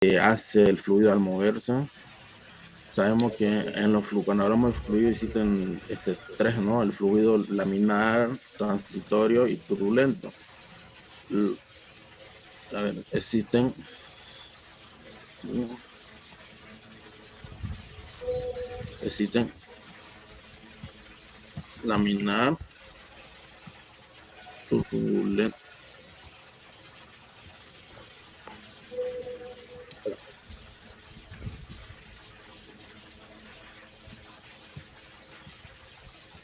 hace el fluido al moverse. Sabemos que cuando hablamos de fluido existen tres, ¿no? El fluido laminar, transitorio y turbulento. L- A ver, existen laminar, turbulento.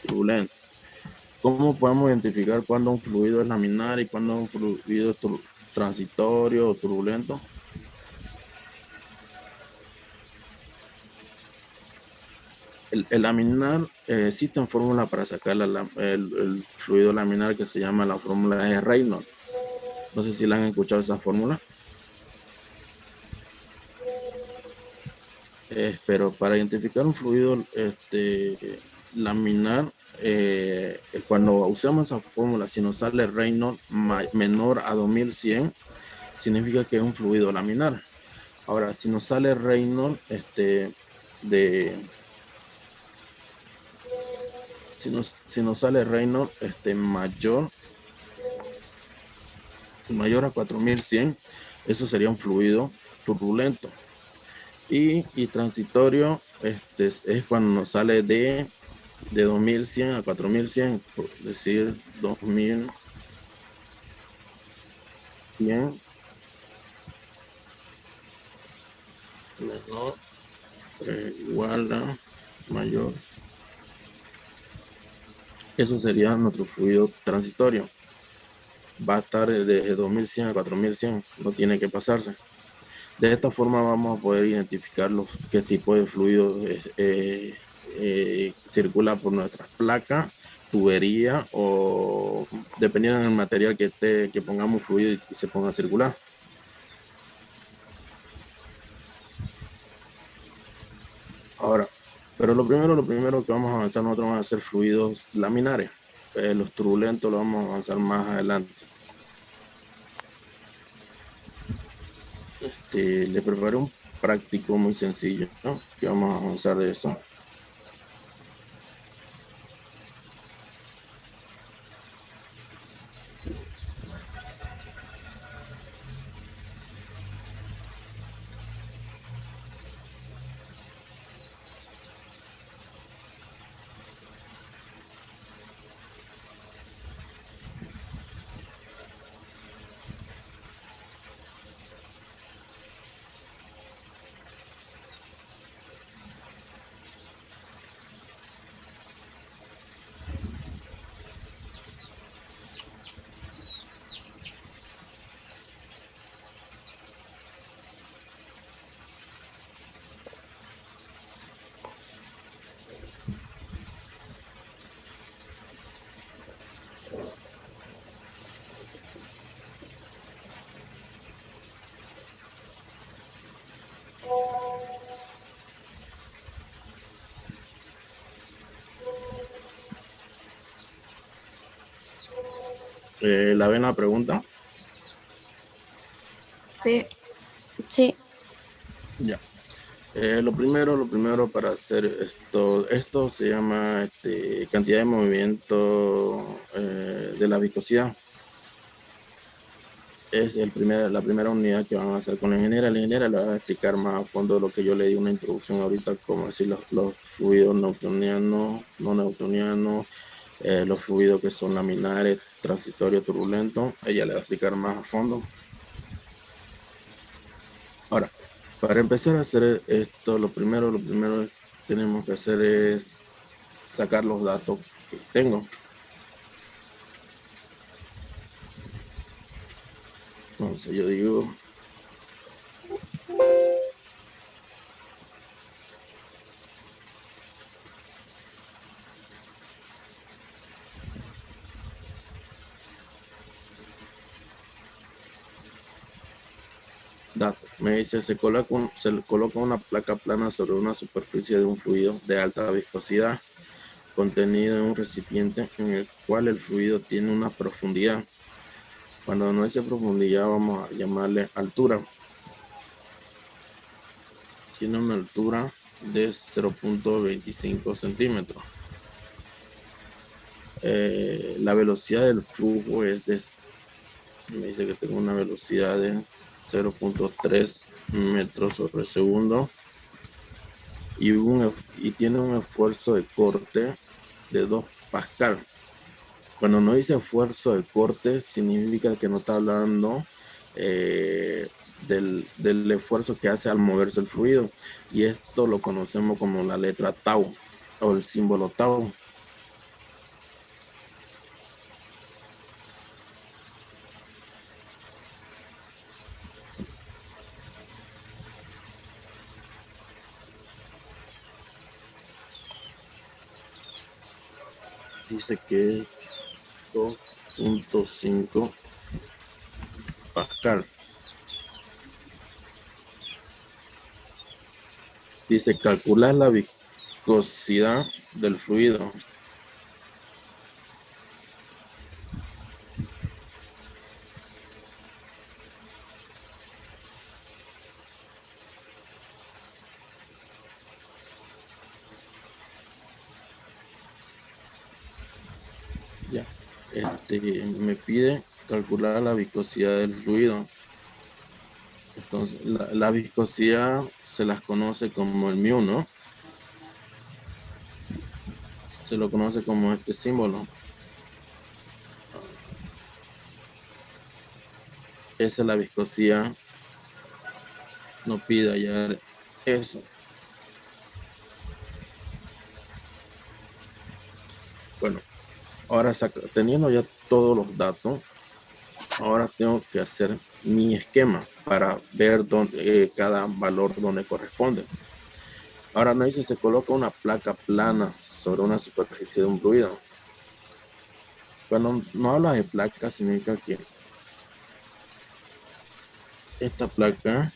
Turbulento. ¿Cómo podemos identificar cuándo un fluido es laminar y cuándo un fluido es transitorio o turbulento? El laminar, existen fórmulas para sacar el fluido laminar que se llama la fórmula de Reynolds. No sé si la han escuchado esa fórmula. Pero para identificar un fluido laminar, cuando usamos esa fórmula, si nos sale Reynolds menor a 2100, significa que es un fluido laminar. Ahora, si nos sale Reynolds de si nos sale Reynolds mayor a 4100, eso sería un fluido turbulento. Y transitorio es cuando nos sale de 2100 a 4100, por decir 2100 menor igual a mayor. Eso sería nuestro fluido transitorio. Va a estar de 2100 a 4100, no tiene que pasarse. De esta forma vamos a poder identificar qué tipo de fluido circula por nuestras placas, tubería o dependiendo del material que pongamos fluido y se ponga a circular. Ahora, pero lo primero que vamos a avanzar nosotros van a ser fluidos laminares. Los turbulentos los vamos a avanzar más adelante. Le preparé un práctico muy sencillo, ¿no? Que vamos a avanzar de eso. ¿La ven la pregunta? Sí, sí. Ya. Lo primero para hacer esto se llama cantidad de movimiento de la viscosidad. Es la primera unidad que van a hacer con la ingeniera. La ingeniera le va a explicar más a fondo lo que yo le di una introducción ahorita, como decir los fluidos newtonianos, no newtonianos, los fluidos que son laminares, transitorios, turbulentos. Ella le va a explicar más a fondo. Ahora, para empezar a hacer esto, lo primero que tenemos que hacer es sacar los datos que tengo. Entonces yo digo, datos. Me dice, se le coloca una placa plana sobre una superficie de un fluido de alta viscosidad contenido en un recipiente en el cual el fluido tiene una profundidad. Cuando no es profundidad vamos a llamarle altura. tiene una altura de 0.25 centímetros. La velocidad del flujo es me dice que tengo una velocidad de 0.3 metros sobre segundo y tiene un esfuerzo de corte de 2 pascal. Cuando no dice esfuerzo de corte, significa que no está hablando del esfuerzo que hace al moverse el fluido. Y esto lo conocemos como la letra tau o el símbolo tau. Dice que es 2.5 pascal. Dice calcular la viscosidad del fluido. Ya. Me pide calcular la viscosidad del fluido. Entonces, la viscosidad se las conoce como el mu, ¿no? Se lo conoce como este símbolo. Esa es la viscosidad. No pide hallar eso. Bueno, ahora teniendo ya todos los datos, ahora tengo que hacer mi esquema para ver cada valor donde corresponde. Ahora me dice, se coloca una placa plana sobre una superficie de un fluido. Cuando no habla de placa, significa que esta placa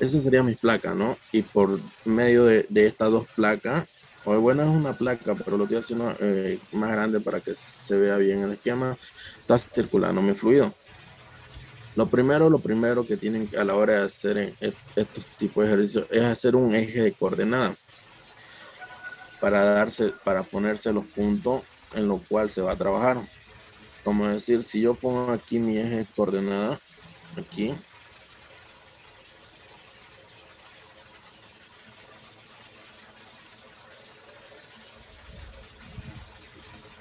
esa sería mi placa, ¿no? Y por medio de estas dos placas, o bueno, es una placa, pero lo estoy haciendo más grande para que se vea bien el esquema, está circulando mi fluido. Lo primero que tienen a la hora de hacer estos tipos de ejercicios es hacer un eje de coordenadas para ponerse los puntos en los cuales se va a trabajar. Como decir, si yo pongo aquí mi eje de coordenadas, aquí,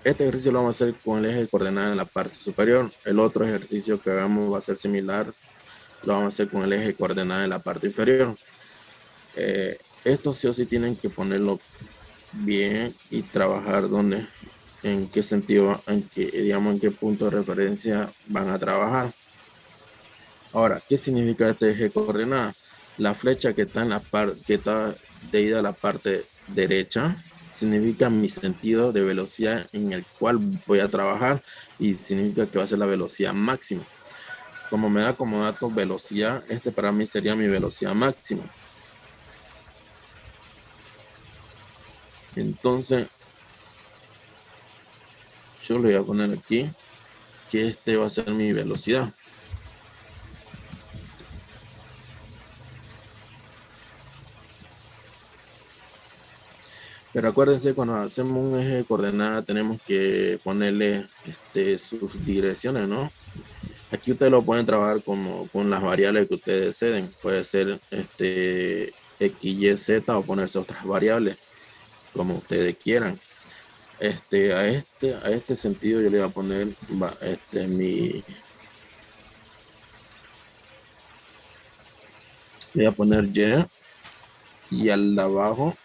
este ejercicio lo vamos a hacer con el eje de coordenadas en la parte superior. El otro ejercicio que hagamos va a ser similar, lo vamos a hacer con el eje de coordenadas en la parte inferior. Esto sí o sí tienen que ponerlo bien y trabajar en qué sentido, digamos, en qué punto de referencia van a trabajar. Ahora, ¿qué significa este eje de coordenadas? La flecha que está que está de ida a la parte derecha significa mi sentido de velocidad en el cual voy a trabajar y significa que va a ser la velocidad máxima. Como me da como dato velocidad, este para mí sería mi velocidad máxima. Entonces, yo le voy a poner aquí que este va a ser mi velocidad. Pero acuérdense, cuando hacemos un eje de coordenadas tenemos que ponerle sus direcciones, ¿no? Aquí ustedes lo pueden trabajar con las variables que ustedes deseen. Puede ser X, Y, Z o ponerse otras variables, como ustedes quieran. A este sentido yo le voy a poner le voy a poner y al de abajo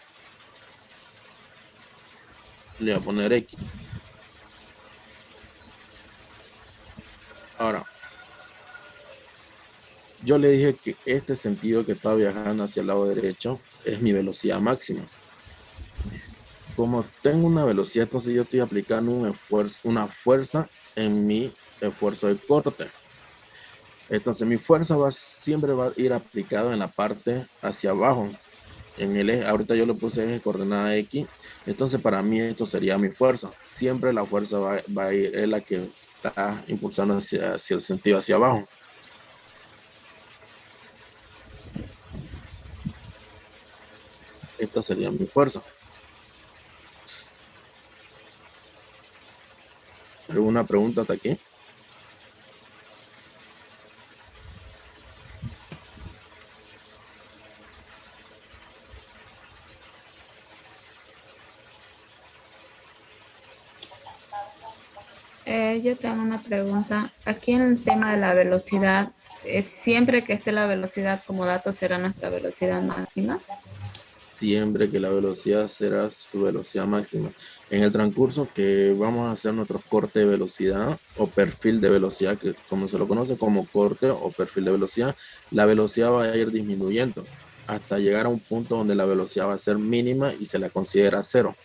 le voy a poner X. Ahora, yo le dije que este sentido que está viajando hacia el lado derecho es mi velocidad máxima. Como tengo una velocidad, entonces yo estoy aplicando una fuerza en mi esfuerzo de corte. Entonces mi fuerza siempre va a ir aplicado en la parte hacia abajo. En el eje, ahorita yo le puse eje coordenada X, entonces para mí esto sería mi fuerza. Siempre la fuerza va a ir, es la que está impulsando hacia el sentido hacia abajo. Esta sería mi fuerza. ¿Alguna pregunta hasta aquí? Yo tengo una pregunta. Aquí en el tema de la velocidad, siempre que esté la velocidad como dato será nuestra velocidad máxima. Siempre que la velocidad será tu velocidad máxima. En el transcurso que vamos a hacer nuestros cortes de velocidad o perfil de velocidad, que como se lo conoce como corte o perfil de velocidad, la velocidad va a ir disminuyendo hasta llegar a un punto donde la velocidad va a ser mínima y se la considera cero.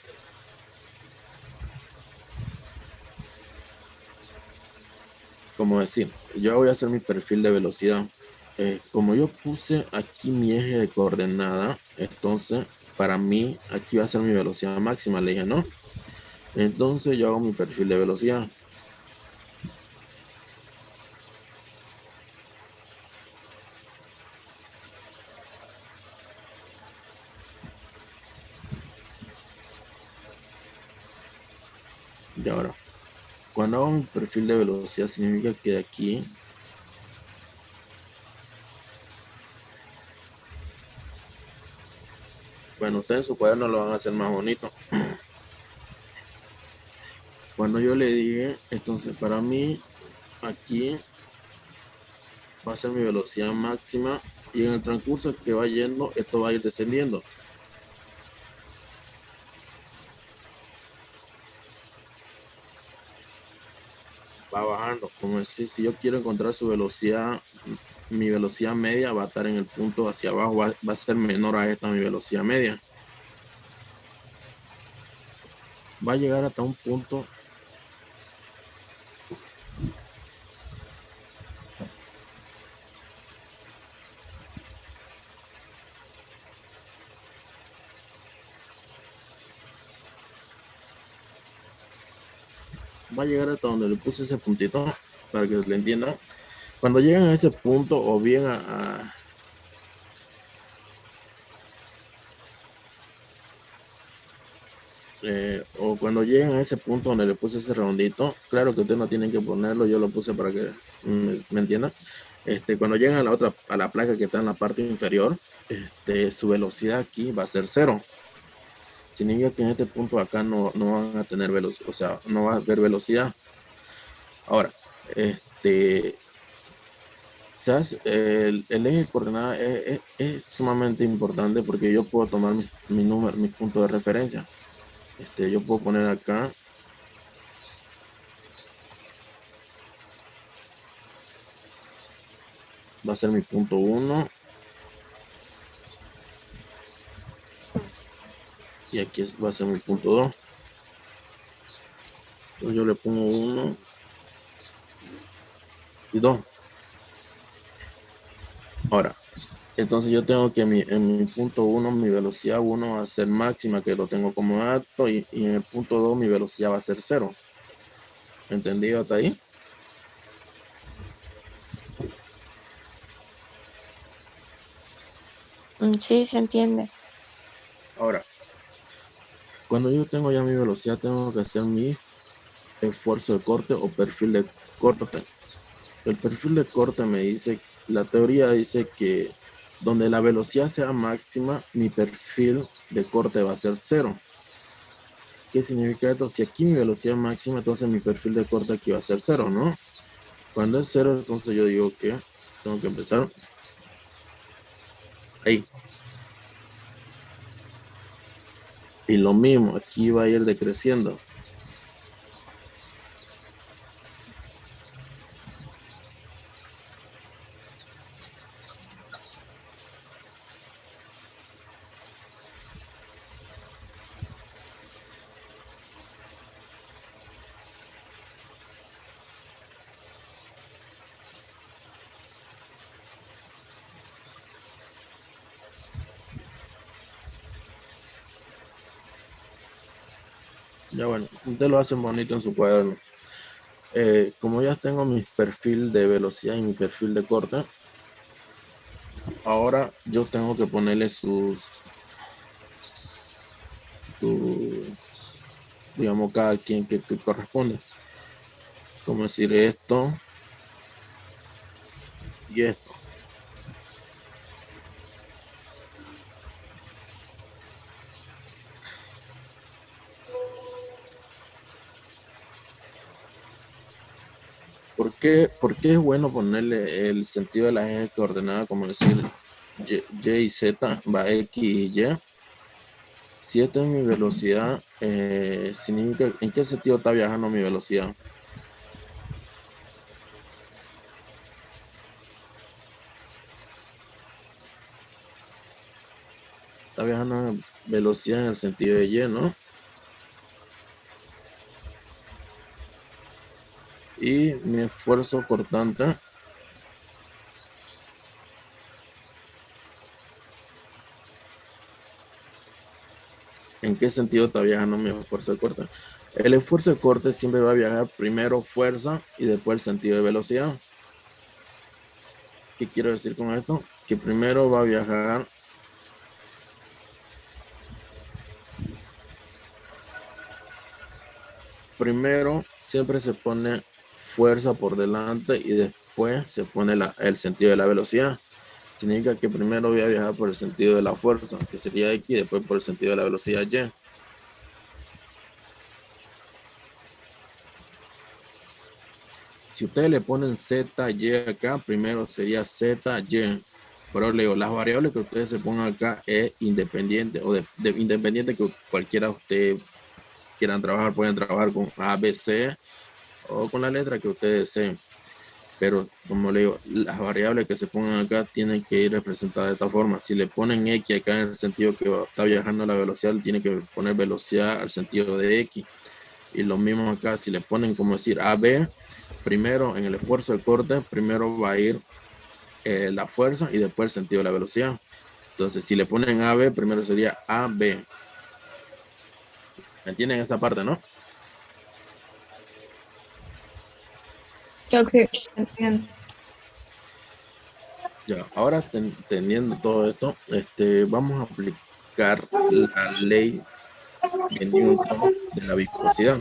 Como decir, yo voy a hacer mi perfil de velocidad. Como yo puse aquí mi eje de coordenada, entonces para mí aquí va a ser mi velocidad máxima. Le dije, no. Entonces yo hago mi perfil de velocidad. Y ahora, cuando hago mi perfil de velocidad, significa que de aquí, bueno, ustedes en su cuaderno lo van a hacer más bonito. Cuando yo le dije, entonces para mí, aquí va a ser mi velocidad máxima y en el transcurso que va yendo, esto va a ir descendiendo, va bajando. Como decir, si yo quiero encontrar su velocidad, mi velocidad media va a estar en el punto hacia abajo, va a ser menor a esta mi velocidad media. Va a llegar hasta un punto, va a llegar hasta donde le puse ese puntito para que le entiendan. Cuando llegan a ese punto o bien o cuando lleguen a ese punto donde le puse ese redondito, claro que ustedes no tienen que ponerlo, yo lo puse para que me entiendan. Cuando lleguen a la otra, a la placa que está en la parte inferior, su velocidad aquí va a ser cero. Significa que en este punto acá no van a tener velocidad, o sea, no va a haber velocidad. Ahora, este, el eje de coordenada es sumamente importante porque yo puedo tomar mi número, mis puntos de referencia. Yo puedo poner acá, va a ser mi punto uno y aquí va a ser mi punto 2. Entonces yo le pongo uno y 2. Ahora, entonces yo tengo que en mi punto uno mi velocidad uno va a ser máxima, que lo tengo como alto, y en el punto 2 mi velocidad va a ser cero. ¿Entendido hasta ahí? Sí, se entiende. Ahora, cuando yo tengo ya mi velocidad, tengo que hacer mi esfuerzo de corte o perfil de corte. El perfil de corte me dice, la teoría dice que donde la velocidad sea máxima, mi perfil de corte va a ser cero. ¿Qué significa esto? Si aquí mi velocidad es máxima, entonces mi perfil de corte aquí va a ser cero, ¿no? Cuando es cero, entonces yo digo que tengo que empezar ahí. Y lo mismo, aquí va a ir decreciendo. Ya bueno, ustedes lo hacen bonito en su cuaderno. Como ya tengo mi perfil de velocidad y mi perfil de corte, ahora yo tengo que ponerle sus, digamos, cada quien que corresponde. Como decir esto y esto. ¿Por qué es bueno ponerle el sentido de las ejes coordenadas, como decir y y z, va x y y? Si esta es mi velocidad, significa en qué sentido está viajando mi velocidad. Está viajando en velocidad en el sentido de y, ¿no? Y mi esfuerzo cortante, ¿en qué sentido está viajando mi esfuerzo de corte? El esfuerzo de corte siempre va a viajar primero fuerza y después el sentido de velocidad. ¿Qué quiero decir con esto? Que primero va a viajar, primero siempre se pone fuerza por delante y después se pone el sentido de la velocidad. Significa que primero voy a viajar por el sentido de la fuerza, que sería X, y después por el sentido de la velocidad Y. Si ustedes le ponen Z, Y acá, primero sería Z, Y. Pero le digo, las variables que ustedes se pongan acá es independiente, o independiente que cualquiera de ustedes quieran trabajar, pueden trabajar con A, B, C o con la letra que ustedes deseen. Pero como le digo, las variables que se pongan acá tienen que ir representadas de esta forma. Si le ponen X acá en el sentido que está viajando a la velocidad, tiene que poner velocidad al sentido de X. Y lo mismo acá, si le ponen como decir AB, primero en el esfuerzo de corte, primero va a ir la fuerza y después el sentido de la velocidad. Entonces, si le ponen AB, primero sería AB. ¿Me entienden esa parte, no? Ok, entiendo. Ya, ahora teniendo todo esto, vamos a aplicar la ley de Newton de la viscosidad.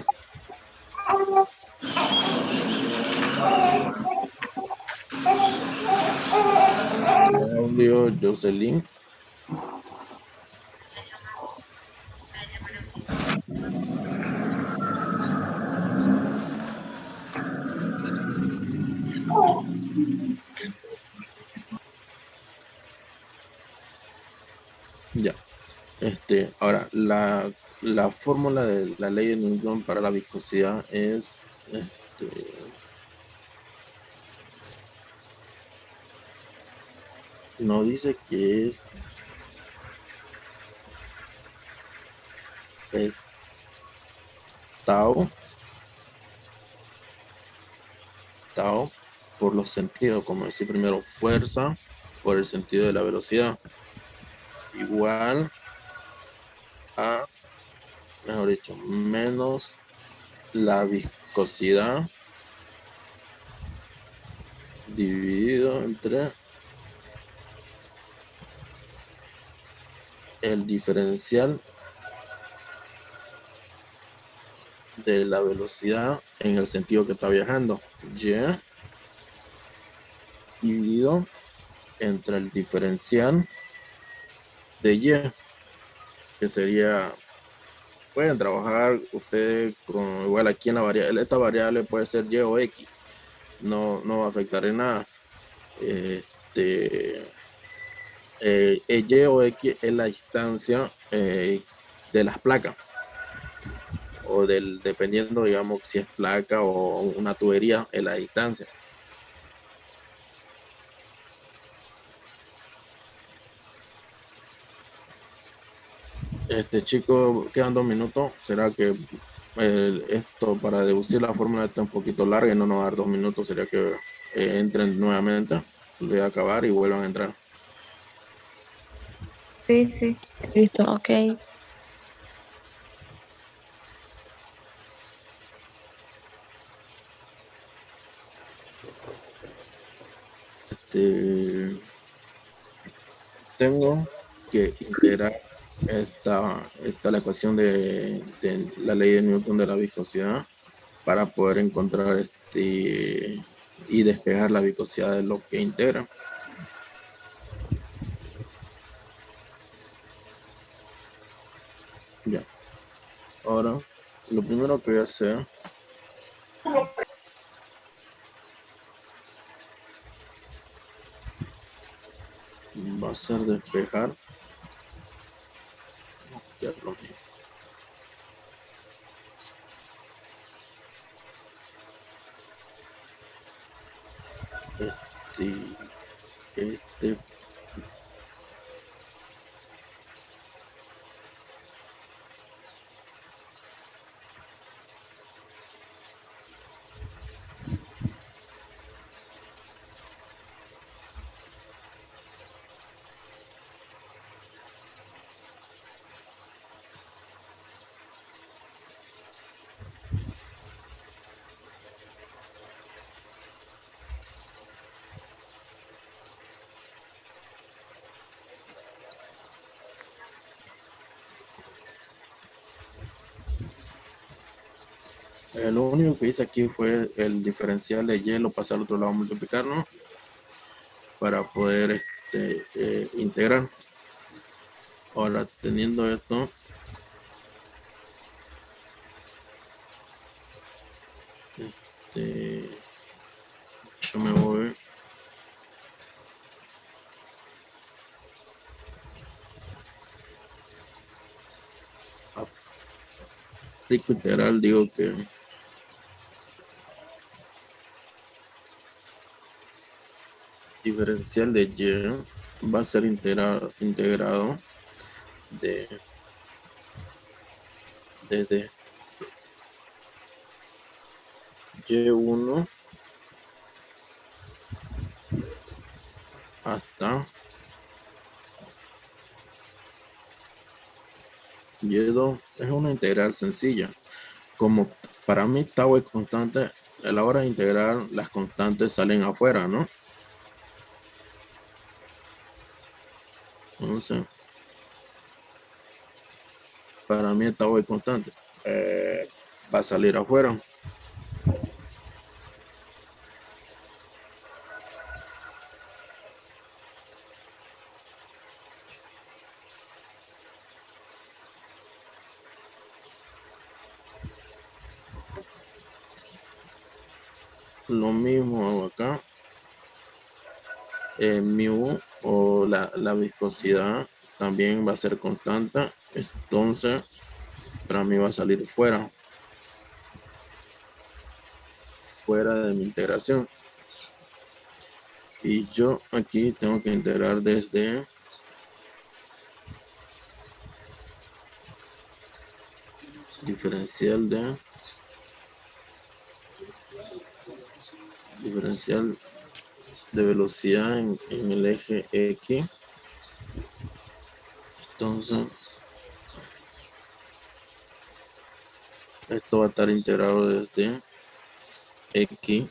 Audio, Jocelyn. Ya. Ahora, la fórmula de la ley de Newton para la viscosidad es, nos dice que es tau, tau por los sentidos, como decir primero, fuerza por el sentido de la velocidad, igual a, mejor dicho, menos la viscosidad dividido entre el diferencial de la velocidad en el sentido que está viajando, y dividido entre el diferencial de y, que sería, pueden trabajar ustedes con igual aquí en la variable, esta variable puede ser y o x, no va a afectar en nada. Este, y o x es la distancia de las placas, o dependiendo, digamos, si es placa o una tubería, es la distancia. Chico, quedan 2 minutos. ¿Será que esto para deducir la fórmula está un poquito larga y no nos va a dar 2 minutos? ¿Sería que entren nuevamente? Voy a acabar y vuelvan a entrar. Sí, sí. Listo, ok. tengo que integrar la ecuación de la ley de Newton de la viscosidad para poder encontrar y despejar la viscosidad de lo que integra. Ya. Ahora, lo primero que voy a hacer va a ser despejar. Ya lo mismo. Este, este, lo único que hice aquí fue el diferencial de y lo pasé al otro lado a multiplicar, ¿no? Para poder integrar. Ahora, teniendo esto, este, yo me voy a aplico integral, digo que diferencial de y va a ser integrado de, desde y1 hasta y2. Es una integral sencilla. Como para mí tau es constante, a la hora de integrar las constantes salen afuera, ¿no? Entonces, para mí tau es constante. Va a salir afuera. Lo mismo hago acá. Mu o la viscosidad también va a ser constante. Entonces, para mí va a salir fuera de mi integración. Y yo aquí tengo que integrar desde diferencial de velocidad en el eje X. Entonces, esto va a estar integrado desde X1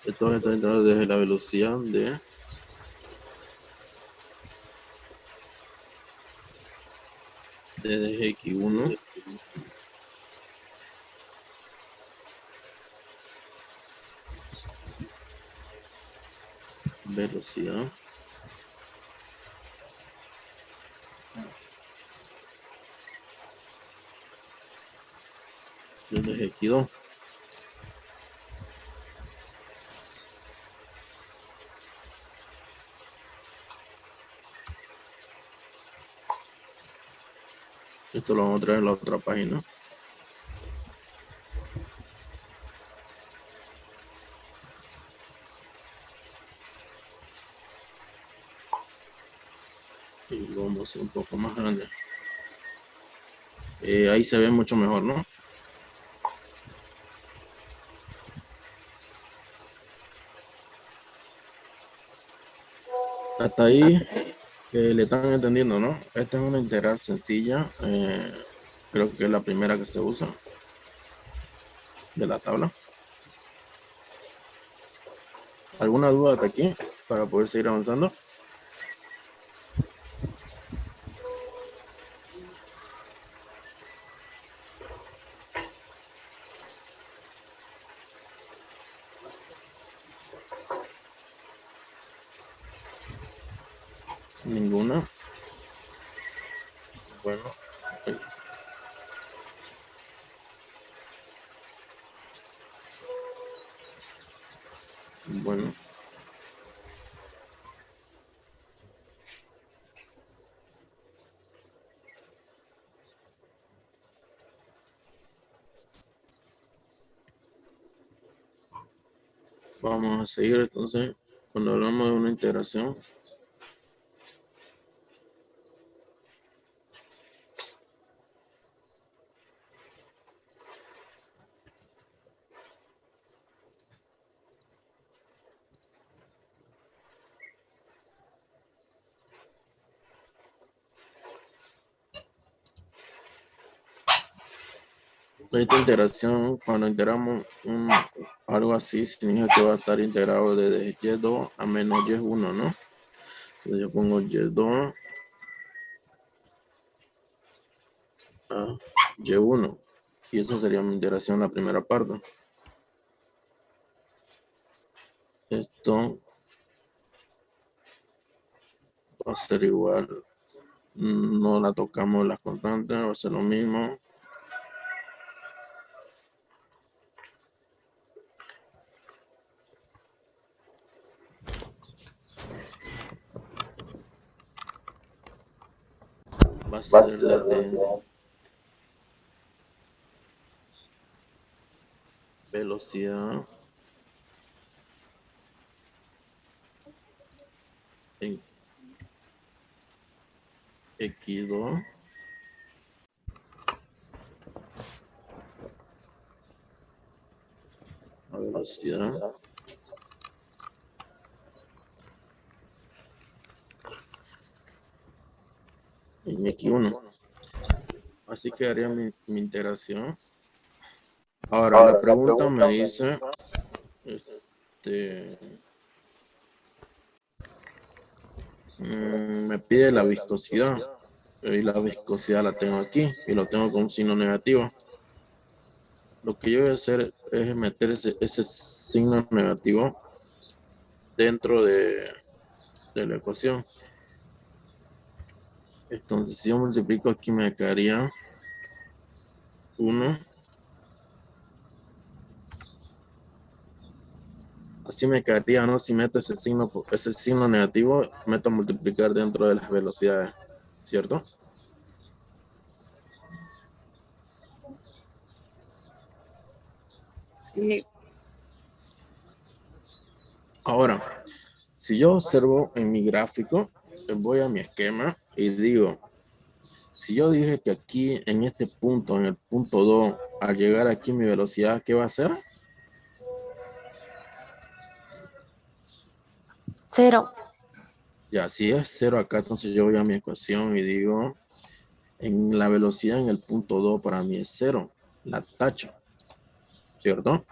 esto va a estar integrado desde la velocidad desde X1 velocidad desde X2. Esto lo vamos a traer a la otra página. Y lo vamos a hacer un poco más grande. Ahí se ve mucho mejor, ¿no? Hasta ahí Le están entendiendo, ¿no? Esta es una integral sencilla. Creo que es la primera que se usa de la tabla. ¿Alguna duda hasta aquí para poder seguir avanzando? Ninguna. Bueno, bueno, vamos a seguir entonces. Cuando hablamos de una integración, esta integración, cuando integramos algo así, significa que va a estar integrado desde y2 a menos y1, ¿no? Entonces yo pongo y2 a y1. Y esa sería mi integración, la primera parte. Esto va a ser igual. No la tocamos las constantes, va a ser lo mismo. Va a ser la de velocidad en x2 a velocidad en x1. Así quedaría mi integración. Ahora, la pregunta me dice, me pide la viscosidad. Y la viscosidad la tengo aquí y lo tengo con un signo negativo. Lo que yo voy a hacer es meter ese signo negativo dentro de la ecuación. Entonces, si yo multiplico aquí, me quedaría 1. Así me quedaría, ¿no? Si meto ese signo negativo, meto a multiplicar dentro de las velocidades, ¿cierto? Sí. Ahora, si yo observo en mi gráfico, voy a mi esquema y digo, si yo dije que aquí en este punto, en el punto 2, al llegar aquí mi velocidad, ¿qué va a ser? Cero. Ya, si es 0 acá, entonces yo voy a mi ecuación y digo, en la velocidad en el punto 2 para mí es 0, la tacho, ¿cierto?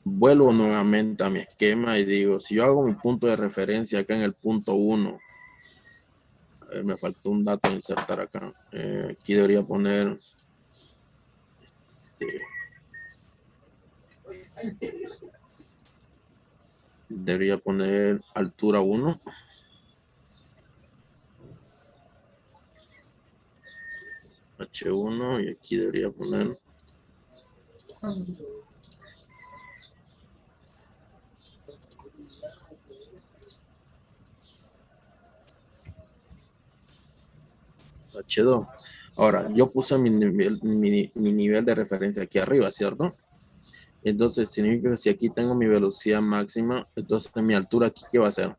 Vuelvo nuevamente a mi esquema y digo, si yo hago mi punto de referencia acá en el punto 1, a ver, me faltó un dato a insertar acá. Aquí debería poner, altura 1. H1 y aquí debería poner H2. Ahora, yo puse mi nivel de referencia aquí arriba, ¿cierto? Entonces, significa que si aquí tengo mi velocidad máxima, entonces mi altura aquí, ¿qué va a ser?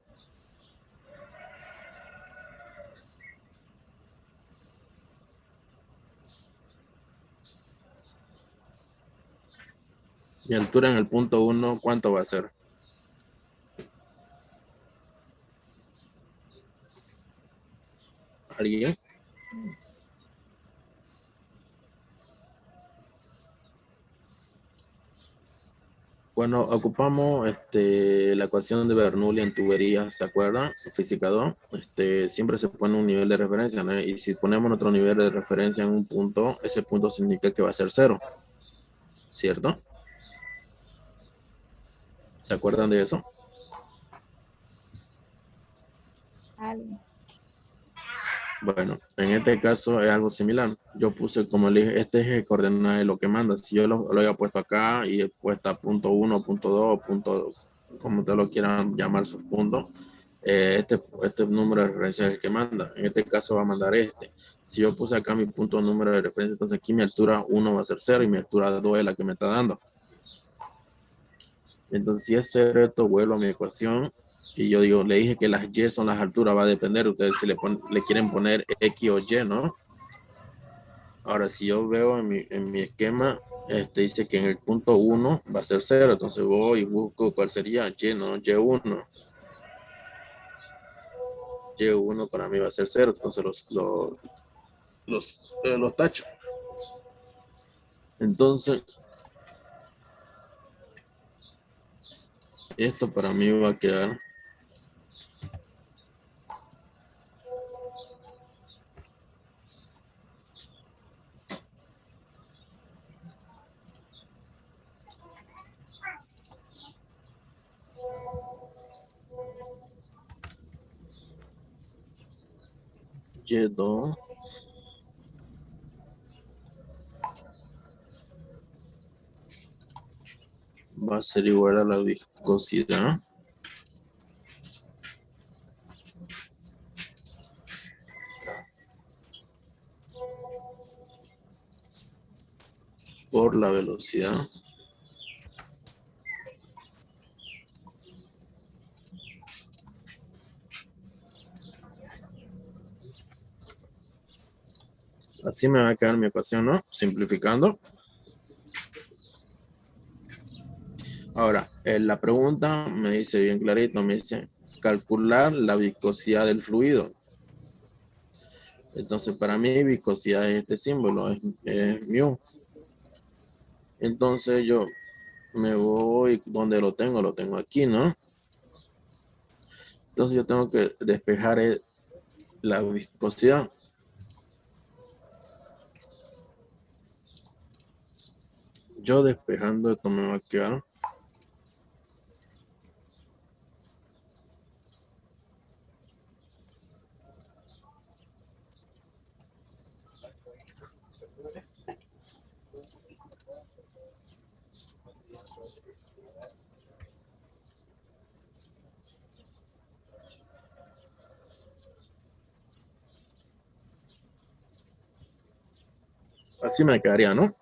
Mi altura en el punto 1, ¿cuánto va a ser? ¿Alguien? Bueno, ocupamos la ecuación de Bernoulli en tuberías, ¿se acuerdan? Física 2. Siempre se pone un nivel de referencia, ¿no? Y si ponemos otro nivel de referencia en un punto, ese punto significa que va a ser cero, ¿cierto? ¿Se acuerdan de eso? Algo. Bueno, en este caso es algo similar. Yo puse como le dije, este es el coordenada de lo que manda. Si yo lo había puesto acá y he puesto punto uno, punto 2, punto, como te lo quieran llamar sus puntos, este número de referencia es el que manda. En este caso va a mandar este. Si yo puse acá mi punto número de referencia, entonces aquí mi altura 1 va a ser 0 y mi altura 2 es la que me está dando. Entonces, si es 0, esto vuelvo a mi ecuación. Y yo digo, le dije que las y son las alturas, va a depender. Ustedes si le quieren poner x o y, ¿no? Ahora, si yo veo en mi esquema, dice que en el punto 1 va a ser 0. Entonces voy y busco cuál sería y, ¿no? Y1. Y1 para mí va a ser 0. Entonces los tacho. Entonces, esto para mí va a quedar Y2 va a ser igual a la viscosidad por la velocidad Así me va a quedar mi ecuación, ¿no? Simplificando. Ahora, la pregunta me dice bien clarito, me dice calcular la viscosidad del fluido. Entonces, para mí, viscosidad es este símbolo, es mu. Entonces, yo me voy donde lo tengo aquí, ¿no? Entonces, yo tengo que despejar la viscosidad. Yo despejando esto me va a quedar así me quedaría, ¿no?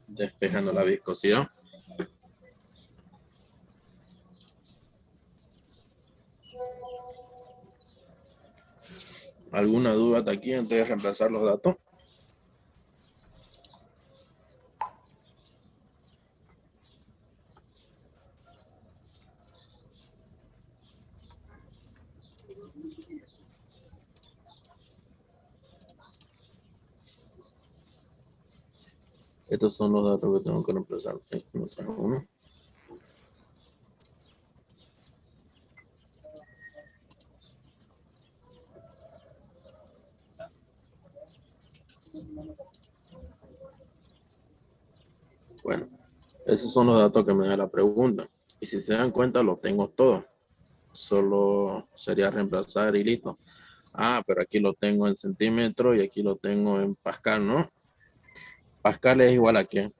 Despejando la viscosidad. ¿Alguna duda hasta aquí antes de reemplazar los datos? Estos son los datos que tengo que reemplazar. Uno. Bueno, esos son los datos que me da la pregunta. Y si se dan cuenta, los tengo todos. Solo sería reemplazar y listo. Ah, pero aquí lo tengo en centímetros y aquí lo tengo en pascal, ¿no? Pascal es igual a qué.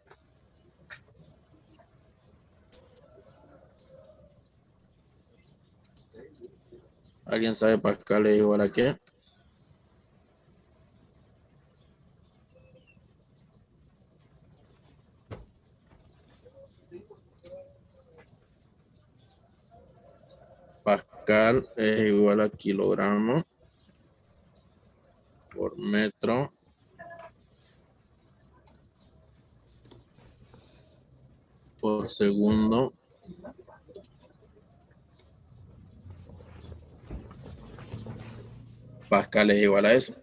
¿Alguien sabe pascal es igual a qué? Pascal es igual a kilogramo por metro por segundo Pascal es igual a eso.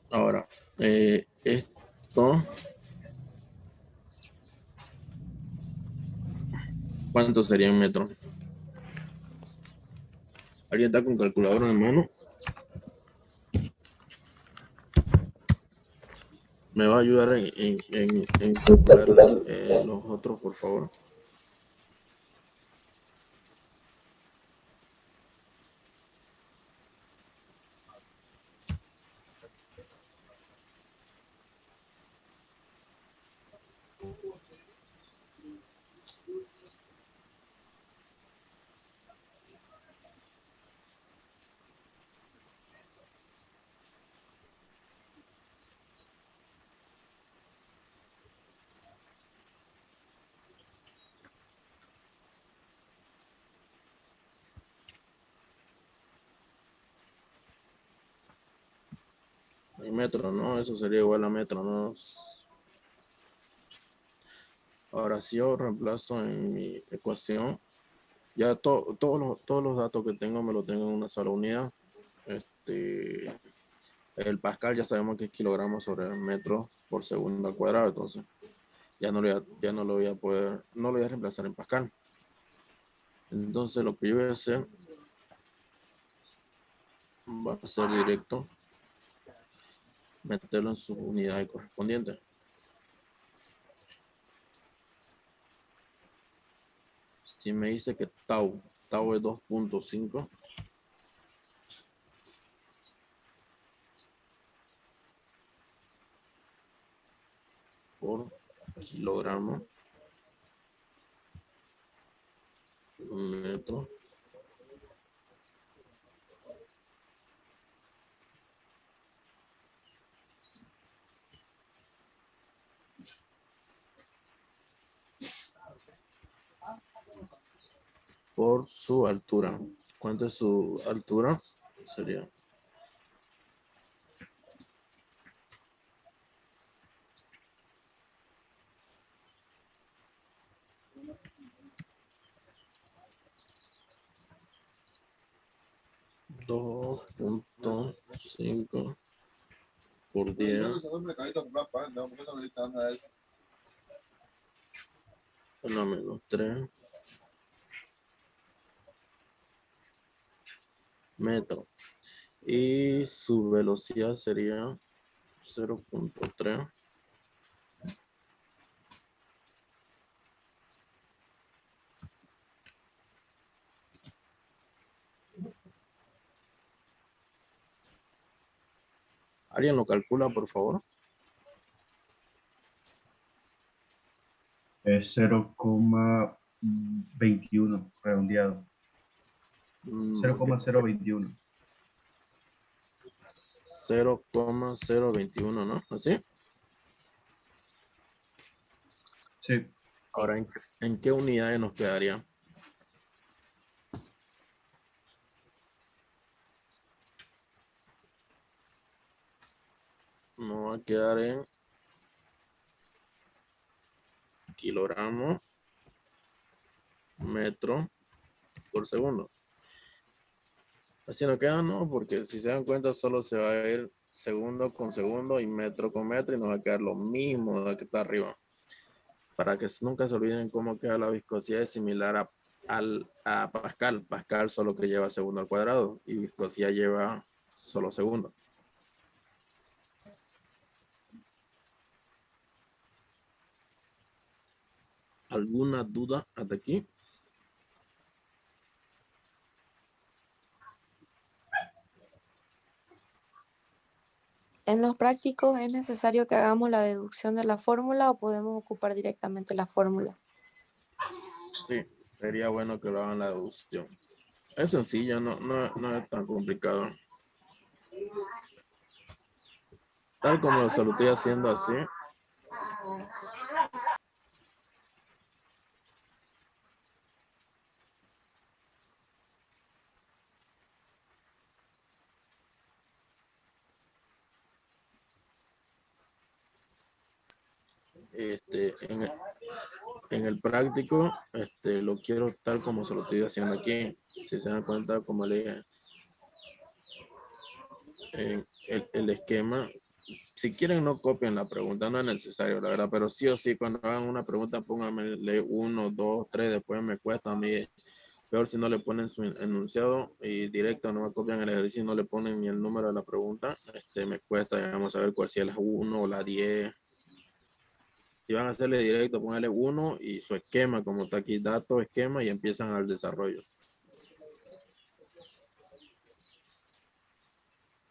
Ahora, esto, ¿cuánto sería en metros? ¿Alguien está con calculadora en mano? ¿Me va a ayudar en calcular los otros, por favor? En metro, ¿no? Eso sería igual a metro, ¿no? Ahora, si yo reemplazo en mi ecuación, ya todos los datos que tengo me los tengo en una sola unidad. El Pascal ya sabemos que es kilogramos sobre metro por segundo al cuadrado, entonces ya no lo voy a poder, no lo voy a reemplazar en Pascal. Entonces lo que yo voy a hacer va a ser directo meterlo en sus unidades correspondientes. Si me dice que tau es 2.5 por kilogramo metro, por su altura. ¿Cuánto es su altura? Sería 2.5 por 10 a la menos 3 metros. Y su velocidad sería 0.3 ¿Alguien lo calcula, por favor? Es 0,21 redondeado. 0,021. 0,021, ¿no? ¿Así? Sí. Ahora, ¿en qué unidades nos quedaría? Nos va a quedar en kilogramo metro por segundo. Así no queda, ¿no? Porque si se dan cuenta, solo se va a ir segundo con segundo y metro con metro y nos va a quedar lo mismo de que está arriba. Para que nunca se olviden cómo queda la viscosidad, es similar a Pascal. Pascal solo que lleva segundo al cuadrado y viscosidad lleva solo segundo. ¿Alguna duda hasta aquí? En los prácticos, ¿es necesario que hagamos la deducción de la fórmula o podemos ocupar directamente la fórmula? Sí, sería bueno que lo hagan la deducción. Es sencillo, no es tan complicado. Tal como se lo estoy haciendo así. En en el práctico, lo quiero tal como se lo estoy haciendo aquí. Si se dan cuenta, como le dije, el esquema, si quieren no copien la pregunta, no es necesario, la verdad, pero sí o sí, cuando hagan una pregunta, pónganme 1, 2, 3, después me cuesta a mí. Peor si no le ponen su enunciado y directo, no me copian el ejercicio y no le ponen ni el número de la pregunta, me cuesta, digamos, saber cuál si es la 1 o la 10. Si van a hacerle directo, pónganle 1 y su esquema, como está aquí, dato, esquema, y empiezan al desarrollo.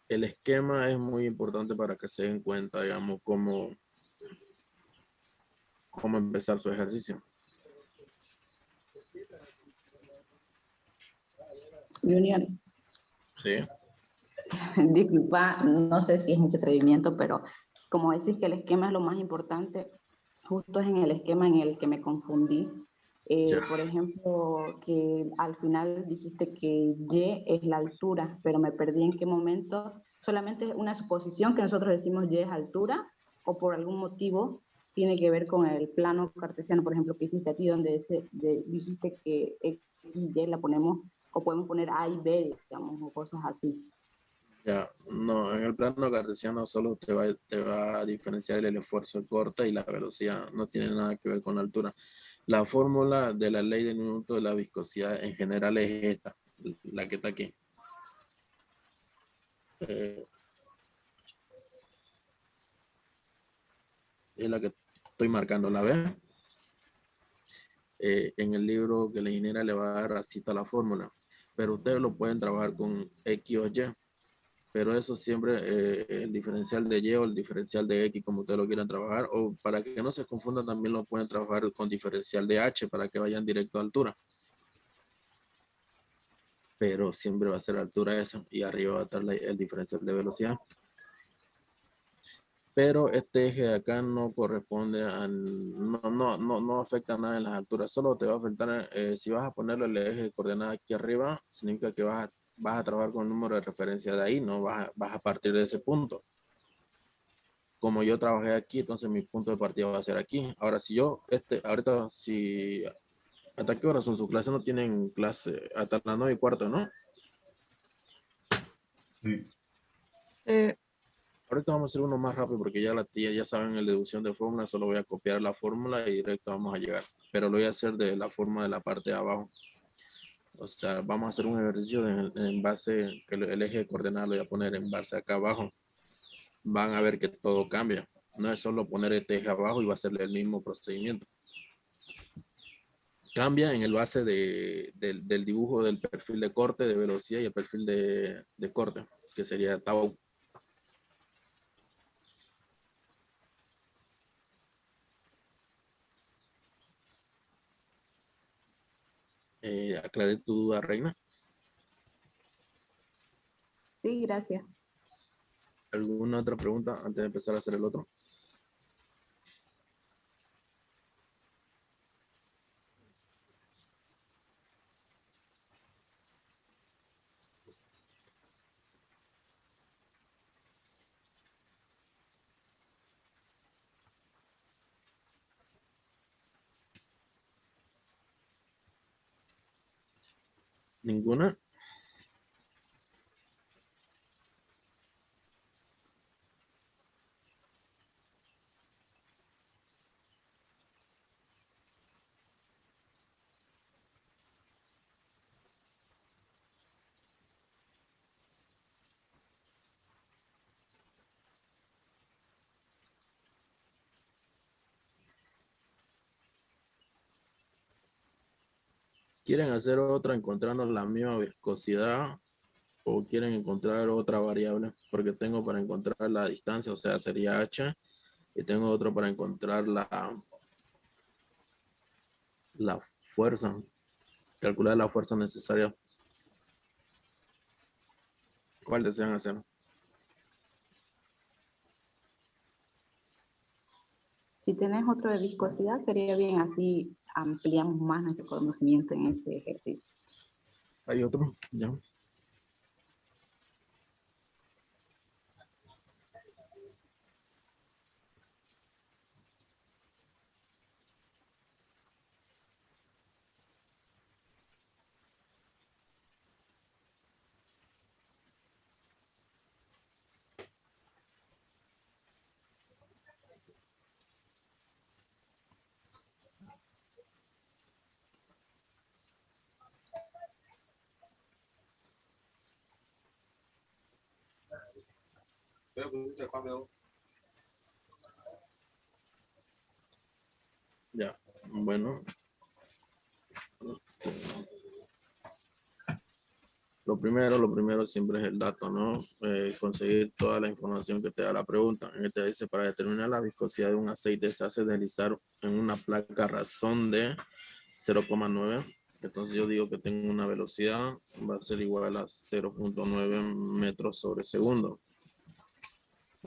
El esquema es muy importante para que se den cuenta, digamos, cómo empezar su ejercicio. Junior, Sí. disculpa, no sé si es mucho atrevimiento, pero como decís que el esquema es lo más importante, justo es en el esquema en el que me confundí. Ya. Por ejemplo, que al final dijiste que Y es la altura, pero me perdí en qué momento. Solamente es una suposición que nosotros decimos Y es altura, o por algún motivo tiene que ver con el plano cartesiano, por ejemplo, que hiciste aquí, donde dijiste que X y Y la ponemos, o podemos poner A y B, digamos, o cosas así. Ya, no, en el plano cartesiano solo te va a diferenciar el esfuerzo de corte y la velocidad, no tiene nada que ver con la altura. La fórmula de la ley de Newton de la viscosidad en general es esta, la que está aquí. Eh, es la que estoy marcando, ¿la ves? En el libro que la ingeniera le va a dar así está la fórmula, pero ustedes lo pueden trabajar con X o Y. Pero eso siempre, el diferencial de Y o el diferencial de X, como ustedes lo quieran trabajar, o para que no se confundan, también lo pueden trabajar con diferencial de H para que vayan directo a altura. Pero siempre va a ser altura eso, y arriba va a estar el diferencial de velocidad. Pero este eje de acá no corresponde a, no afecta nada en las alturas, solo te va a afectar, si vas a ponerle el eje de coordenada aquí arriba, significa que vas a trabajar con el número de referencia de ahí, no vas a partir de ese punto. Como yo trabajé aquí, entonces mi punto de partida va a ser aquí. Ahora, si yo, ahorita, si, ¿hasta qué hora son sus clases? No tienen clase hasta las 9:15, ¿no? Sí. Ahorita vamos a hacer uno más rápido porque ya la tía ya saben el deducción de fórmula, solo voy a copiar la fórmula y directo vamos a llegar. Pero lo voy a hacer de la forma de la parte de abajo. O sea, vamos a hacer un ejercicio en base, que el eje de coordenadas lo voy a poner en base acá abajo. Van a ver que todo cambia. No es solo poner este eje abajo y va a ser el mismo procedimiento. Cambia en el base del dibujo del perfil de corte, de velocidad y el perfil de corte, que sería tau. Aclaré tu duda, Reina. Sí, gracias. ¿Alguna otra pregunta antes de empezar a hacer el otro? ¿Ninguna? ¿Quieren hacer otra encontrando la misma viscosidad o quieren encontrar otra variable? Porque tengo para encontrar la distancia, o sea, sería h, y tengo otro para encontrar la fuerza, calcular la fuerza necesaria. ¿Cuál desean hacer? Si tenés otro de viscosidad, sería bien, así ampliamos más nuestro conocimiento en ese ejercicio. Hay otro, ya. Ya, bueno. Lo primero siempre es el dato, ¿no? Conseguir toda la información que te da la pregunta. En este dice, para determinar la viscosidad de un aceite se hace deslizar en una placa a razón de 0,9. Entonces yo digo que tengo una velocidad, va a ser igual a 0,9 metros sobre segundo.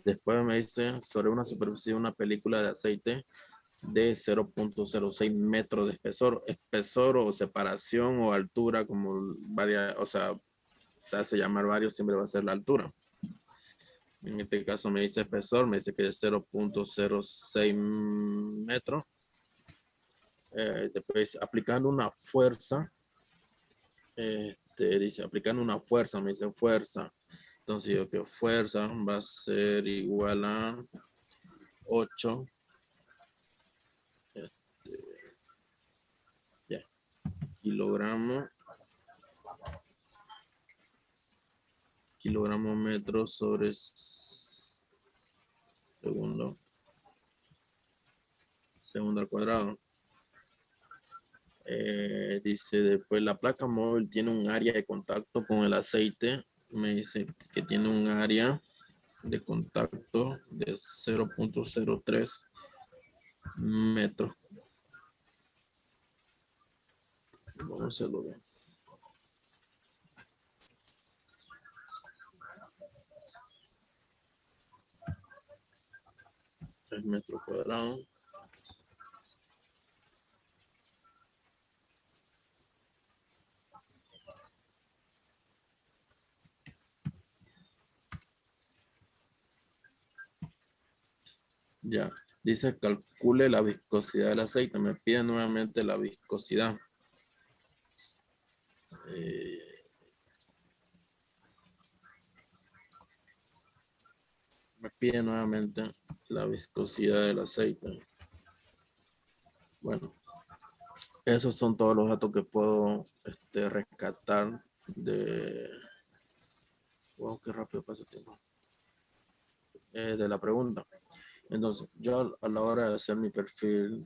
Después me dice, sobre una superficie de una película de aceite de 0,06 metros de espesor. Espesor o separación o altura, como varias, o sea, se hace llamar varios, siempre va a ser la altura. En este caso me dice espesor, me dice que es 0,06 metros. Después, aplicando una fuerza, dice, aplicando una fuerza, me dice fuerza. Entonces yo que fuerza va a ser igual a 8. Ya, kilogramos metros sobre segundo al cuadrado. Dice después la placa móvil tiene un área de contacto con el aceite. Me dice que tiene un área de contacto de 0,03 metros. Vamos a hacerlo bien. Tres metros cuadrados. Ya, dice calcule la viscosidad del aceite. Me pide nuevamente la viscosidad. Me pide nuevamente la viscosidad del aceite. Bueno, esos son todos los datos que puedo rescatar de... Wow, qué rápido pasa el tiempo. De la pregunta. Entonces, yo a la hora de hacer mi perfil,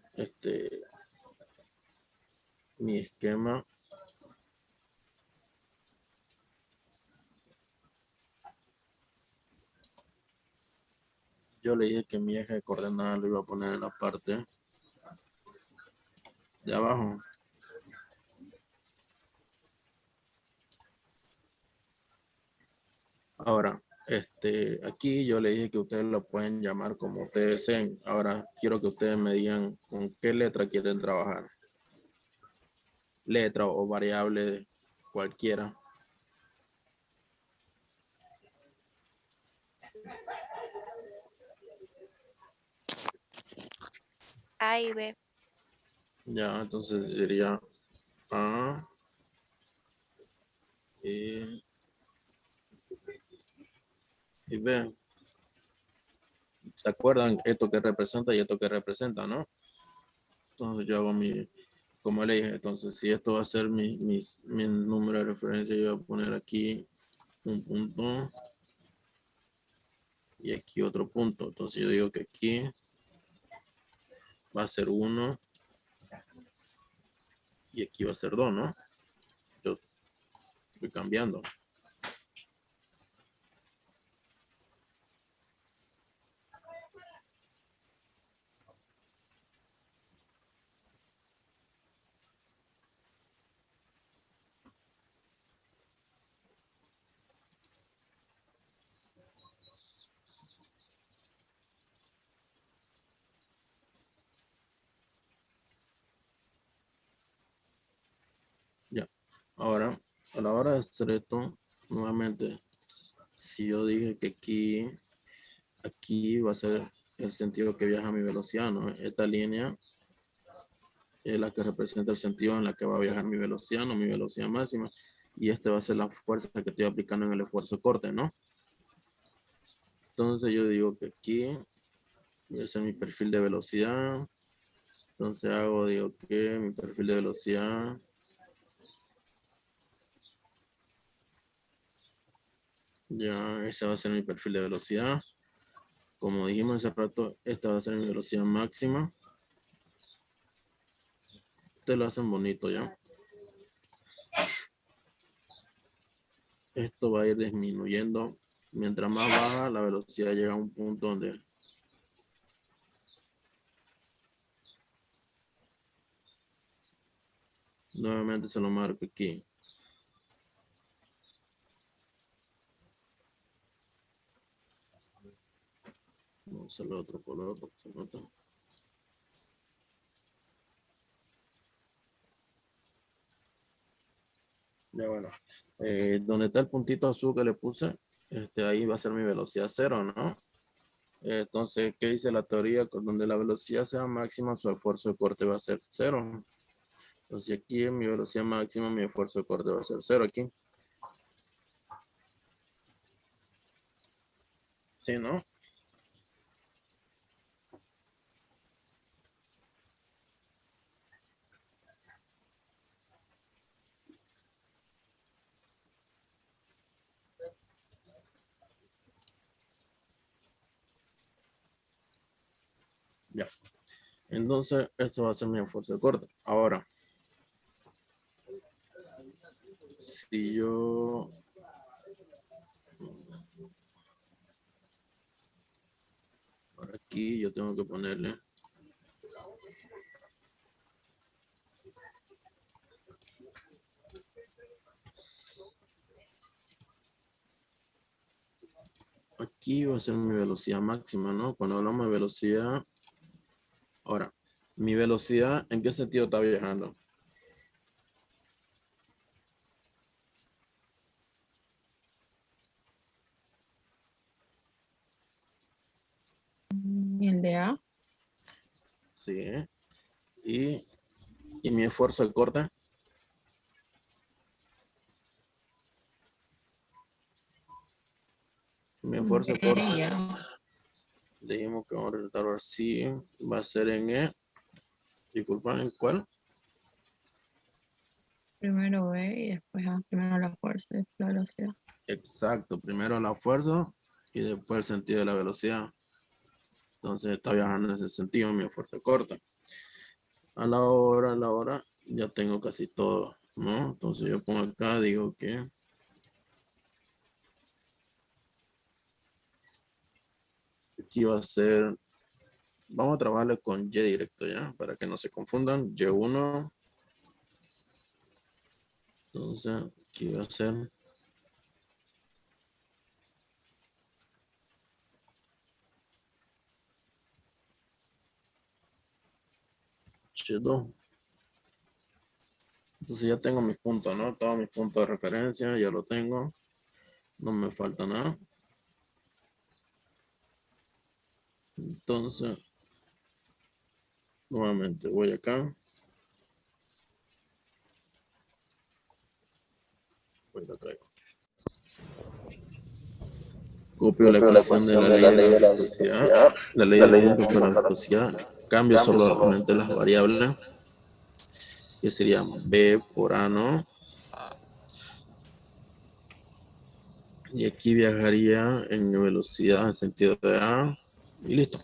mi esquema, yo le dije que mi eje de coordenadas lo iba a poner en la parte de abajo. Ahora, aquí yo le dije que ustedes lo pueden llamar como ustedes deseen. Ahora, quiero que ustedes me digan con qué letra quieren trabajar. Letra o variable cualquiera. A y B. Ya, entonces sería A y B. ¿Se acuerdan esto que representa y esto que representa, no? Entonces yo hago como le dije, entonces si esto va a ser mi número de referencia, yo voy a poner aquí un punto y aquí otro punto. Entonces yo digo que aquí va a ser 1 y aquí va a ser 2, ¿no? Yo voy cambiando. Ya. Ahora, a la hora de hacer esto, nuevamente, si yo dije que aquí va a ser el sentido que viaja mi velocidad, ¿no? Esta línea es la que representa el sentido en la que va a viajar mi velocidad, no mi velocidad máxima. Y este va a ser la fuerza que estoy aplicando en el esfuerzo corte, ¿no? Entonces yo digo que aquí voy a hacer mi perfil de velocidad. Entonces digo que mi perfil de velocidad Ya, ese va a ser mi perfil de velocidad. Como dijimos hace rato, esta va a ser mi velocidad máxima. Ustedes lo hacen bonito ya. Esto va a ir disminuyendo. Mientras más baja, la velocidad llega a un punto donde nuevamente se lo marco aquí. Vamos a hacerle otro color porque se nota. Ya bueno. Donde está el puntito azul que le puse, ahí va a ser mi velocidad cero, ¿no? Entonces, ¿qué dice la teoría? Donde la velocidad sea máxima, su esfuerzo de corte va a ser cero. Entonces aquí en mi velocidad máxima, mi esfuerzo de corte va a ser cero aquí. ¿Sí, no? Ya. Entonces, esto va a ser mi esfuerzo de corte. Ahora, si yo... Por aquí yo tengo que ponerle... Aquí va a ser mi velocidad máxima, ¿no? Cuando hablamos de velocidad... Ahora, mi velocidad, ¿en qué sentido está viajando? ¿Y el de A? Sí, ¿eh? Y mi esfuerzo de corte. Mi esfuerzo de corte. Ya. Dijimos que vamos a resaltar así. Va a ser en E. Disculpa, ¿en cuál? Primero B y después A. Primero la fuerza y después la velocidad. Exacto. Primero la fuerza y después el sentido de la velocidad. Entonces está viajando en ese sentido mi esfuerzo de corte. A la hora, ya tengo casi todo, ¿no? Entonces yo pongo acá, digo que aquí va a ser, vamos a trabajarle con Y directo ya, para que no se confundan, Y1, entonces aquí va a ser Y2. Entonces ya tengo mis puntos, ¿no? Todos mis puntos de referencia, ya lo tengo, no me falta nada. Entonces, nuevamente voy acá. Voy a traigo. Copio la ecuación de la ley de la velocidad, la ley del momento por la velocidad, cambio solamente las variables, que serían B por A, ¿no? Y aquí viajaría en velocidad en sentido de A, y listo.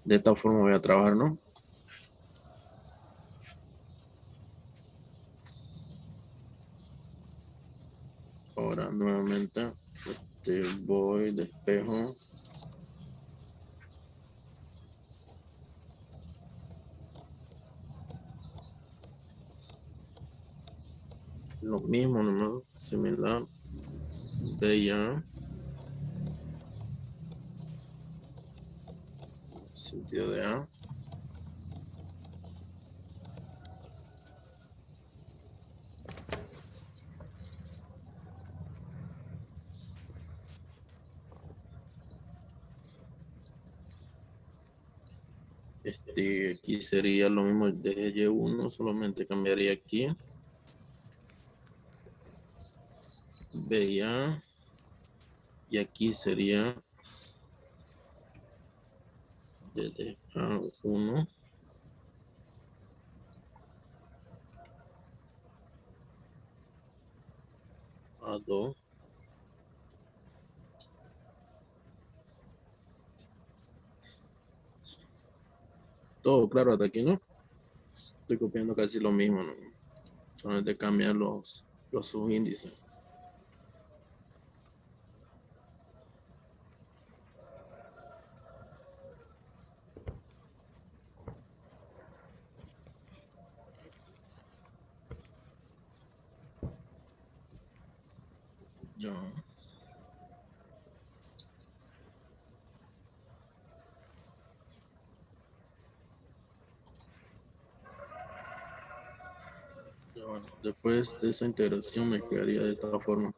De esta forma voy a trabajar, ¿no? Ahora nuevamente voy, despejo. Lo mismo nomás, similar. B ya. Sentido de A. Aquí sería lo mismo de Y1, solamente cambiaría aquí. B ya. Y aquí sería desde A1 A2 todo claro hasta aquí, ¿no? Estoy copiando casi lo mismo, ¿no? Solamente cambian los subíndices. Ya. Ya, bueno, después de esa integración me quedaría de esta forma.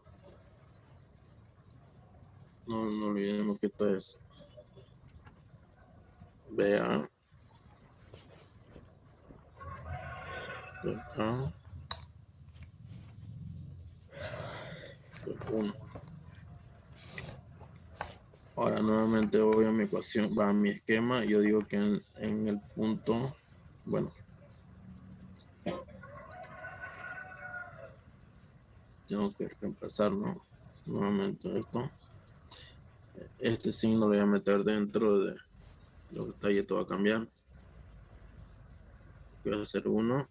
No olvidemos que esto es BA, A, 1. Ahora nuevamente voy a mi ecuación, va a mi esquema, y yo digo que en el punto, bueno, tengo que reemplazar, ¿no? Nuevamente esto. Este signo lo voy a meter dentro de lo que está ahí, esto va a cambiar. Voy a hacer 1.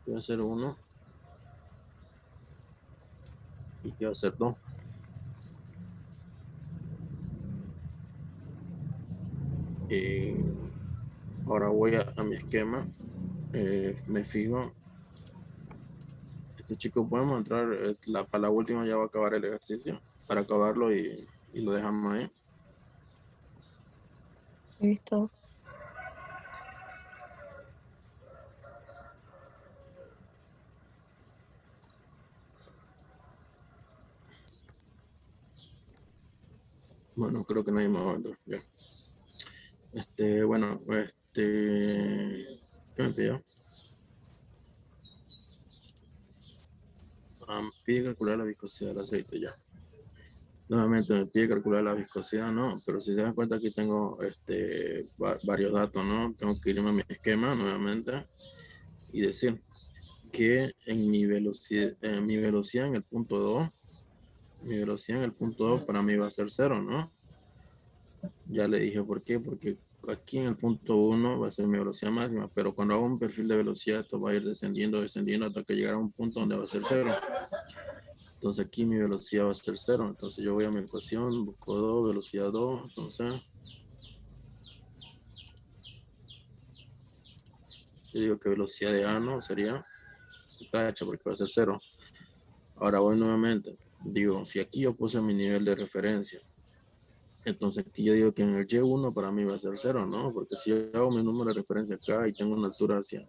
Voy a hacer 1 y quiero hacer 2. Y ahora voy a mi esquema, me fijo. Este chico, podemos entrar, para la última ya va a acabar el ejercicio, para acabarlo y lo dejamos ahí. Listo. Bueno, creo que nadie más va a entrar. Ya. Bueno, ¿qué me pidió? Me pide calcular la viscosidad del aceite, ya. Nuevamente me pide calcular la viscosidad, ¿no? Pero si se dan cuenta aquí tengo varios datos, ¿no? Tengo que irme a mi esquema nuevamente y decir que mi velocidad en el punto 2, mi velocidad en el punto 2 para mí va a ser 0, ¿no? Ya le dije por qué, porque aquí en el punto 1 va a ser mi velocidad máxima, pero cuando hago un perfil de velocidad, esto va a ir descendiendo, descendiendo hasta que llegar a un punto donde va a ser 0. Entonces aquí mi velocidad va a ser 0. Entonces yo voy a mi ecuación, busco 2, velocidad 2. Entonces yo digo que velocidad de A no sería, se tacha porque va a ser 0. Ahora voy nuevamente. Digo, si aquí yo puse mi nivel de referencia, entonces aquí yo digo que en el Y1 para mí va a ser 0, ¿no? Porque si yo hago mi número de referencia acá y tengo una altura hacia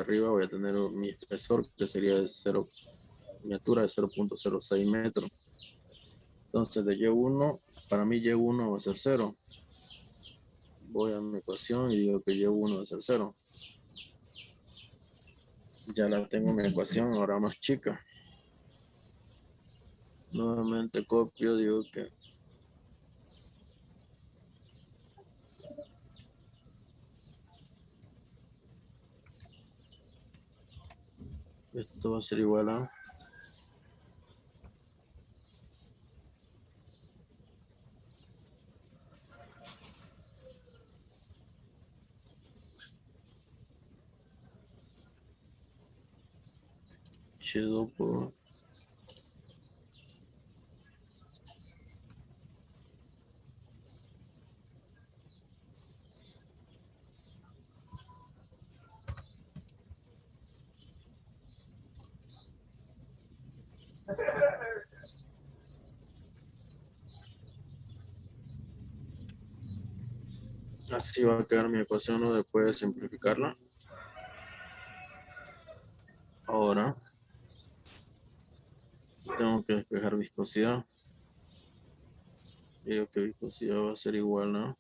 arriba, voy a tener mi espesor que sería de 0, mi altura de 0.06 metros. Entonces de Y1, para mí Y1 va a ser 0. Voy a mi ecuación y digo que Y1 va a ser 0. Ya la tengo en mi ecuación, ahora más chica. Nuevamente copio, digo que esto va a ser igual a Y2 por así va a quedar mi ecuación, ¿no? Después de simplificarla. Ahora tengo que despejar viscosidad. Digo que viscosidad va a ser igual, ¿no?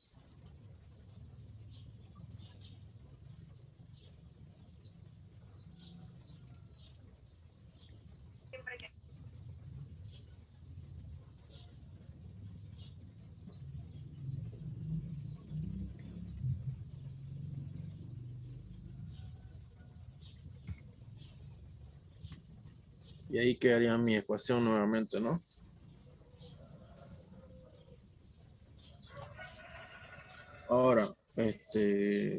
Y ahí quedaría mi ecuación nuevamente, ¿no? Ahora,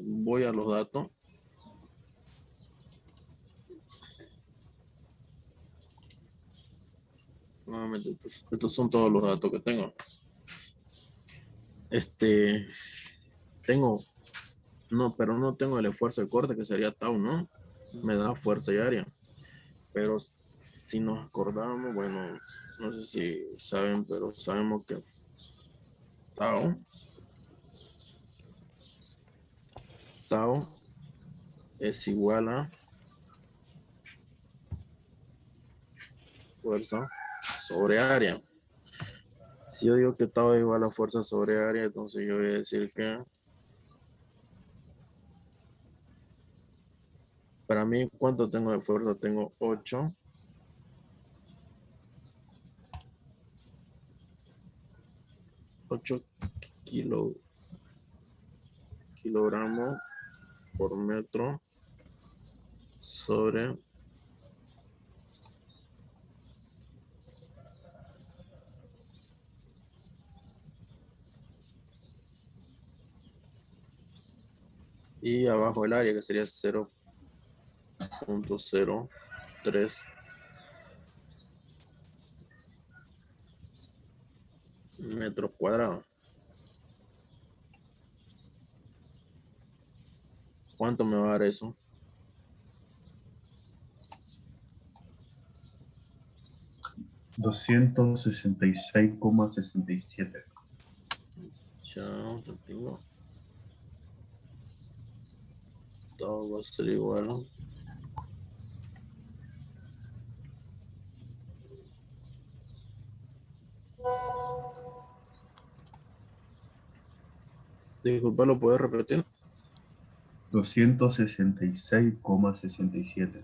voy a los datos. Nuevamente, estos son todos los datos que tengo. Tengo, no, pero no tengo el esfuerzo de corte que sería tau, ¿no? Me da fuerza y área. Pero si nos acordamos, bueno, no sé si saben, pero sabemos que tau, tau es igual a fuerza sobre área. Si yo digo que tau es igual a fuerza sobre área, entonces yo voy a decir que para mí, ¿cuánto tengo de fuerza? Tengo 8 kilo, kilogramos por metro sobre y abajo el área que sería 0.03 metros cuadrados. ¿Cuánto me va a dar eso? $266,67. Ya lo tengo. Todo va a ser igual. Disculpa, ¿lo puedes repetir? 266,67.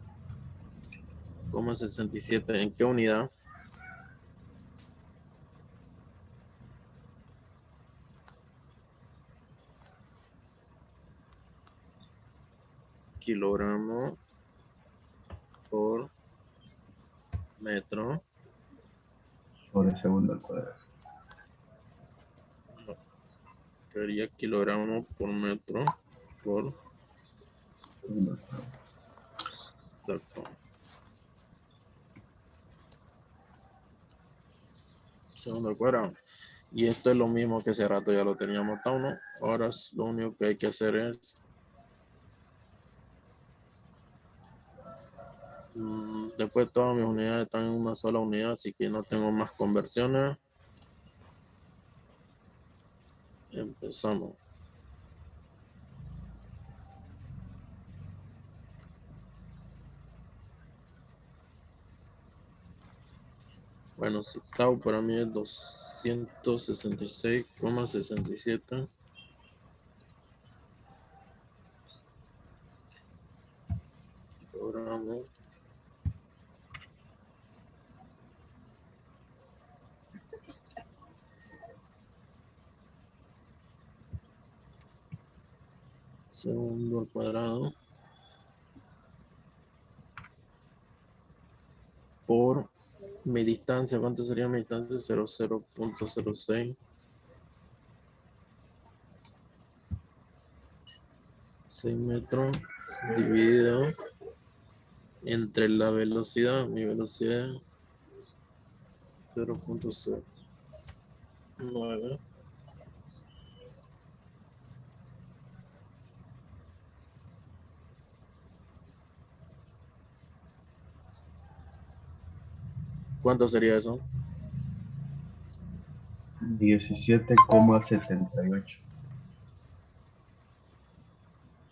67. ¿En qué unidad? Kilogramo por metro. Sobre segundo al cuadrado. No, sería kilogramo por metro por Segundo al cuadrado. exacto. Segundo al cuadrado. Y esto es lo mismo que hace rato ya lo teníamos tau, ¿no? Ahora lo único que hay que hacer es después todas mis unidades están en una sola unidad, así que no tengo más conversiones. Empezamos. Bueno, si tau para mí es 266,67 kilogramos segundo al cuadrado por mi distancia. ¿Cuánto sería mi distancia? 0.06 6 metros dividido entre la velocidad. Mi velocidad es 0.09. ¿Cuánto sería eso? 17,78.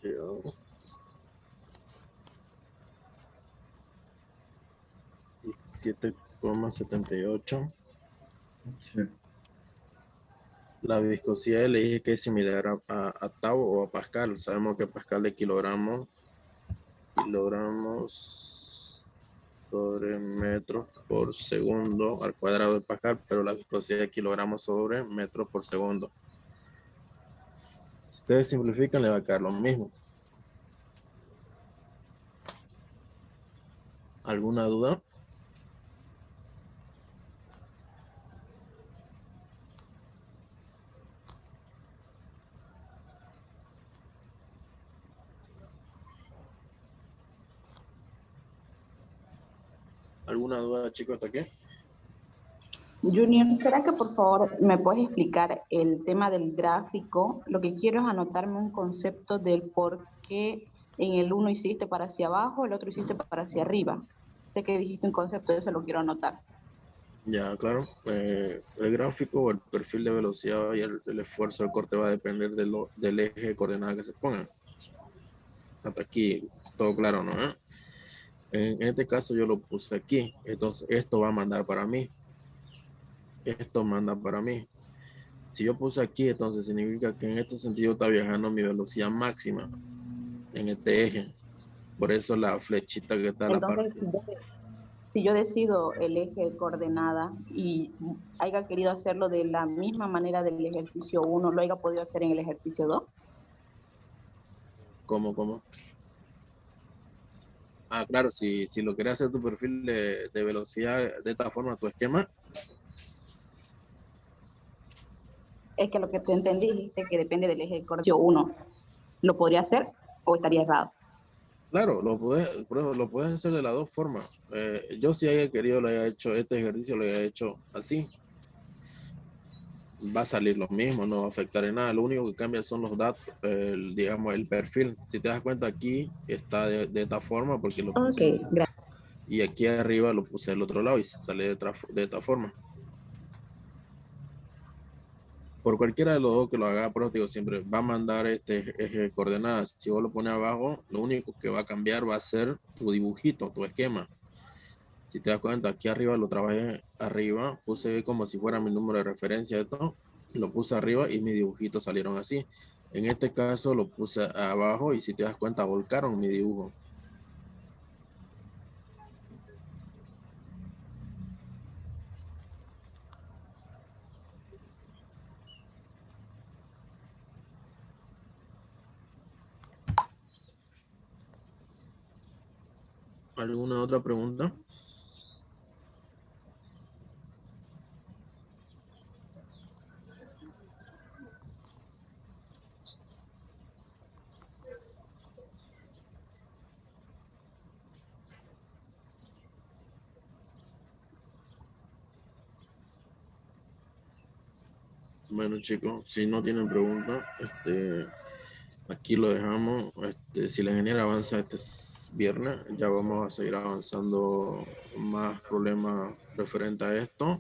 17,78. Sí. La viscosidad le dije que es similar a tau o a pascal. Sabemos que pascal es kilogramos sobre metros por segundo al cuadrado de pascal, pero la viscosidad es kilogramos sobre metros por segundo. Si ustedes simplifican, le va a quedar lo mismo. ¿Alguna duda? ¿Alguna duda, chicos, hasta aquí? Junior, ¿será que por favor me puedes explicar el tema del gráfico? Lo que quiero es anotarme un concepto del por qué en el uno hiciste para hacia abajo, el otro hiciste para hacia arriba. Sé que dijiste un concepto, eso lo quiero anotar. Ya, claro. El gráfico o el perfil de velocidad y el esfuerzo del corte va a depender del eje de coordenadas que se pongan. Hasta aquí, todo claro, ¿no? En este caso yo lo puse aquí. Entonces, esto va a mandar para mí. Esto manda para mí. Si yo puse aquí, entonces significa que en este sentido está viajando mi velocidad máxima en este eje. Por eso la flechita que está a la parte. Entonces, si yo decido el eje de coordenada y haya querido hacerlo de la misma manera del ejercicio 1, lo haya podido hacer en el ejercicio 2. ¿Cómo? Ah, claro, si lo quieres hacer tu perfil de velocidad de esta forma, tu esquema, Es que lo que tú entendiste que depende del eje de coordinación 1. ¿Lo podría hacer o estaría errado? claro, lo puedes hacer de las dos formas. Yo si haya querido, lo haya hecho, este ejercicio lo haya hecho así. Va a salir lo mismo, no va a afectar en nada. Lo único que cambia son los datos, digamos, el perfil. Si te das cuenta, aquí está de esta forma porque lo Ok, puse. gracias. Y aquí arriba lo puse del otro lado y sale de esta forma. Por cualquiera de los dos que lo haga, pero digo, siempre va a mandar este eje de coordenadas. Si vos lo pones abajo, lo único que va a cambiar va a ser tu dibujito, tu esquema. Si te das cuenta, aquí arriba lo trabajé arriba, puse como si fuera mi número de referencia de todo, lo puse arriba y mis dibujitos salieron así. En este caso lo puse abajo y si te das cuenta, volcaron mi dibujo. ¿Alguna otra pregunta? Bueno, chicos, si no tienen preguntas, aquí lo dejamos. Si la ingeniera avanza este viernes, ya vamos a seguir avanzando más problemas referentes a esto.